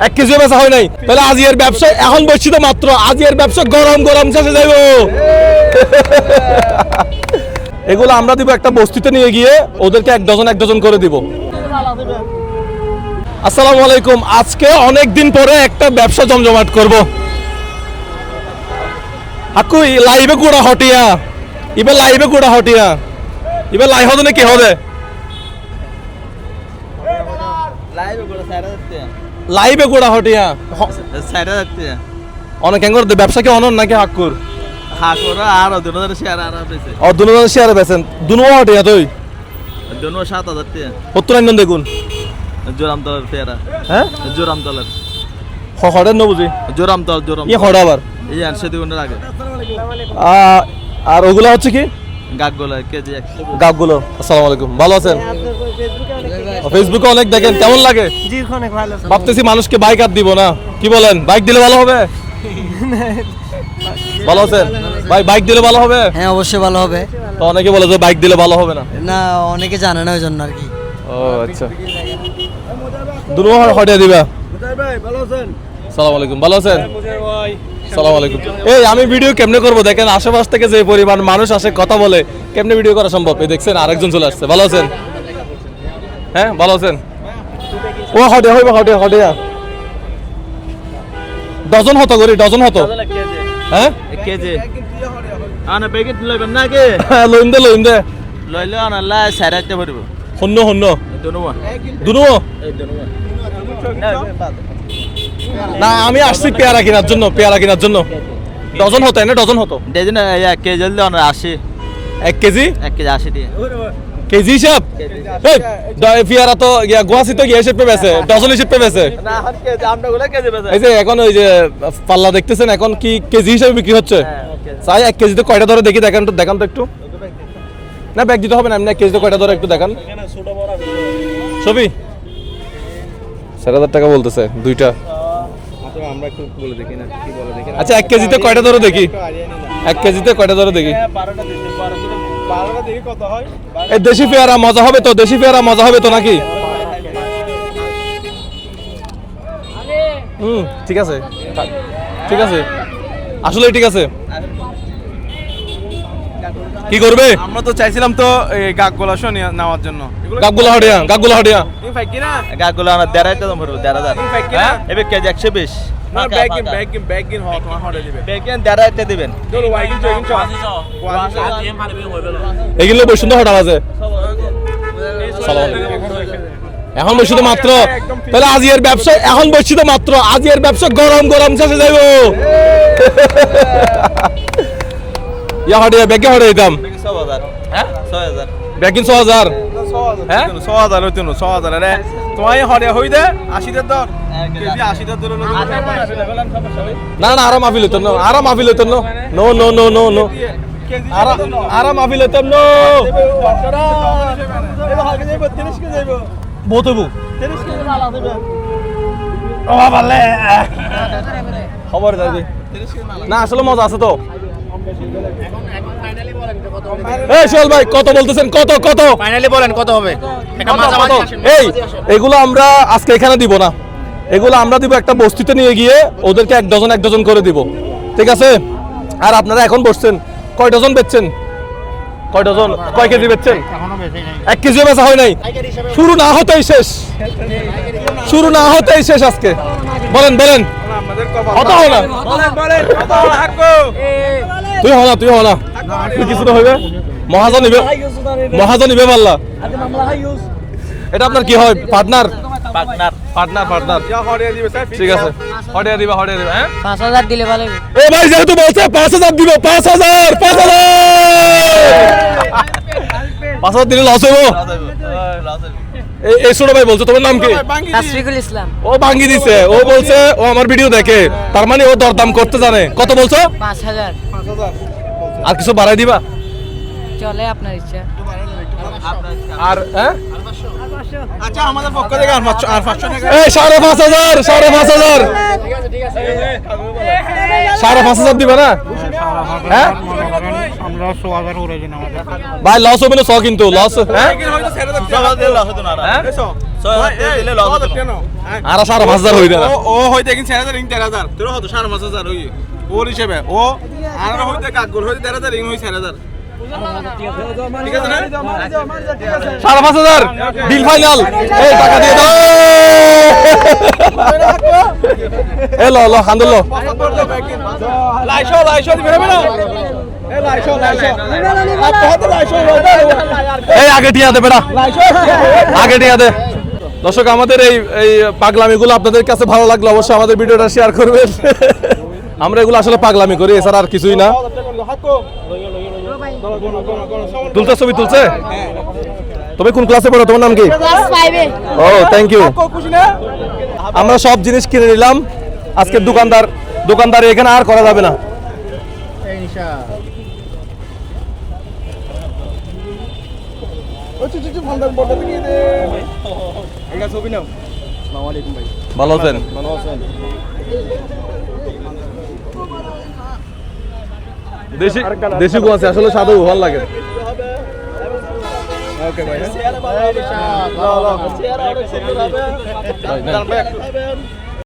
1 কেজিও বেচা হয় নাই, তাহলে আজিয়ের ব্যবসা এখন বসছি তো মাত্র, আজিয়ের ব্যবসা গরম গরম শেষে যাইব। এগুলো আমরা দিব একটা বস্তিতে নিয়ে গিয়ে ওদেরকে এক ডজন করে দিব। আসসালামু আলাইকুম। আজকে অনেক দিন পরে একটা ব্যবসা জমজমাট করব। আকু লাইভে কুড়া হটিয়া এবার লাইভে কুড়া হটিয়া এবার লাই হবে না কি হবে লাইভে কুড়া হটিয়া অনেক কেঙ্গর ব্যবসা কি অনন নাকি হাকুর হাকুর আর দুনোদের শেয়ার আর বেছে ও দুনোদের শেয়ার বেছেন দুনো হটিয়া তুই দুনো 7000 টাকা কত রাইন দেখুন জোরামতলার পেয়ারা হ্যাঁ জোরামতলার হড়েন না বুঝি জোরাম ই হড় আবার এই আনছে দুগুণের আগে আর ওগুলা হচ্ছে কি গাকগুলো কেজি 100 গাবগুলো। আসসালামু আলাইকুম, ভালো আছেন? ফেসবুকে অনেক দেখেন, কেমন লাগে? জি অনেক ভালো। ভাবতেছি মানুষকে বাইক আর দিব না, কি বলেন? বাইক দিলে ভালো হবে? ভালো আছেন ভাই? বাইক দিলে ভালো হবে? হ্যাঁ অবশ্যই ভালো হবে। তো অনেকে বলে যে বাইক দিলে ভালো হবে না। না অনেকে জানে না ওই জন্য আর কি। ও আচ্ছা, দুনো হটিয়া দিবা। আসসালামু আলাইকুম, ভালো আছেন? আসসালামু আলাইকুম। এই আমি ভিডিও কেমনে করব দেখেন, আশেপাশ থেকে যে পরিমাণ মানুষ আসে কথা বলে, কেমনে ভিডিও করা সম্ভব? এই দেখছেন আরেকজন চলে আসছে। ভালো আছেন? হ্যাঁ ভালো আছেন? ও হটিয়া হইবা, হটিয়া ডজন হতো করি, ডজন হতো। হ্যাঁ কেজি আনা প্যাকেট লইবেন নাকি? লইন দে লইলে আনা লা 4.5 ভরব হন্য দুনো দুনো না, আমি আসছি পেয়ারা কেনার জন্য ডজন হতো না, ডজন হতো দেন 1 কেজি জলদি আনা 80 1 কেজি 1 কেজি 80 টাকা কেজি হিসাব। এই পেয়ারা তো গোয়াসি তো গিয়ে হিসেবে বেছে, ডজন হিসেবে বেছে না আর কেজি আমটাগুলো কেজি বেচা এই যে এখন ওই যে পাল্লা দেখতেছেন, এখন কি কেজি হিসেবে বিক্রি হচ্ছে? চাই 1 কেজিতে কয়টা ধরে দেখি, দেখান তো একটু। না ব্যাগ দিতে হবে না, এমনি 1 কেজিতে কয়টা ধরে একটু দেখান। ছবি 4000 টাকা বলতেছে দুইটা। আমরা একটু বলে দেখি না কি বলে দেখি। আচ্ছা 1 কেজিতে কয়টা ধরে দেখি, 1 কেজিতে কয়টা ধরে দেখি। 12টা দেখি কত হয়। এই দেশি পেয়ারা মজা হবে তো, দেশি পেয়ারা মজা হবে তো নাকি? ঠিক আছে ঠিক আছে, আসলে ঠিক আছে। কি করবে? আমরা তো চাইছিলাম তো এই গাকগুলো নেওয়ার জন্য। গাকগুলা হটিয়া তুমি ফাইক কি না? গাকগুলো আমরা 1.5 টাকা ভরব 1.5 তুমি ফাইক কি না? এবে কেজি 120 না ব্যাগিন হটে দিবেন। ব্যাগিন 1.5 টাকা দিবেন। চলো ওয়াইগিন চইগিন চল 500 এগুলো বসুন্ধ হটা আছে। এখন বসছি তো মাত্র, তাহলে আজিয়ের ব্যবসা এখন বসছি তো মাত্র, আজিয়ের ব্যবসা গরম গরম শেষে যাইব। ইয়া হটিয়া ব্যাগে হটে দিতাম 6000 হ্যাঁ 6000 ব্যাগিন 6000 হ্যাঁ 6000 হইতো না 6000 রে তোমায় হড়ে হই দে 80 দর কেজি 80 দর ধরে না আরাম আফিল হইতো না, আরাম আফিল হইতো না। নো আরাম আফিল হইতো না। বহুত হইব খবর যাবে না, আসলে মজা আছে তো। এই সোহেল ভাই কত বলতেছেন? কত ফাইনালি বলেন কত হবে? এই এগুলো আমরা আজকে এখানে দিব না, এগুলো আমরা দিব একটা বস্তিতে নিয়ে গিয়ে ওদেরকে এক ডজন করে দিব, ঠিক আছে? আর আপনারা এখন বসছেন, কয় ডজন বেচছেন? কয় ডজন, কয় কেজি বেচছেন? 1 কেজিও বেচা হয় নাই, শুরু না হতেই শেষ আজকে। বলেন কত হয় না? তুই হ না তুই কিছু তো হইবে। মহাজন নিবে পারলা। এটা আপনার কি হয়? পার্টনার। ঠিক আছে হটিয়া দিবা হ্যাঁ 5000 দিলে ভালো হবে। এ ভাই যেহেতু বলছে 5000 দিব, 5000 দিলে লস হইব। এই ছোট ভাই বলছে, তোমার নাম কি? তাসফিকুল ইসলাম। ও ভাঙ্গি দিছে, ও বলছে ও আমার ভিডিও দেখে, তার মানে ও দরদাম করতে জানে। কত বলছো? 5000। আর কিছু বাড়াই দিবা? চলে আপনার ইচ্ছা। আর হ্যাঁ আচ্ছা আমাদের পক্ষ থেকে আর 500 টাকা। এই 5500 5.5 দিবা না? হ্যাঁ লস ওভার করে দিন আমাদের ভাই লস হবে না ছ কিন্তু লস হ্যাঁ আর 5,500 হইবে না ও হইতে কিন্তু 4,000 ইন 13,000 তোর হতো 5,500 হই ওর হিসেবে ও আর হইতে কাকগুল হইতে 13,000 ইন হই 4,000 ঠিক আছে না 5,500 ডিল ফাইনাল এই টাকা দিয়ে দাও এ লো লো হান্দল লো লাইশো দিবে না এ লাইশো এই আগে টিয়া দে বেটা আগে টিয়া দে দর্শক আমাদের এই পাগলামিগুলো আপনাদের কাছে ভালো লাগলে অবশ্যই আমাদের ভিডিওটা শেয়ার করবেন আমরা এগুলো আসলে পাগলামি করি এছাড়া আর কিছুই না তুলছে ছবি তুলছে তুমি কোন ক্লাসে পড়ো তোমার নাম কি ক্লাস 5 এ ও থ্যাংক ইউ আমরা সব জিনিস কিনে নিলাম আজকে দোকানদার এখানে আর করা যাবে না ভালো আছেন দেশি গো আছে আসলে সাদা ভালো লাগে ওকে ভাই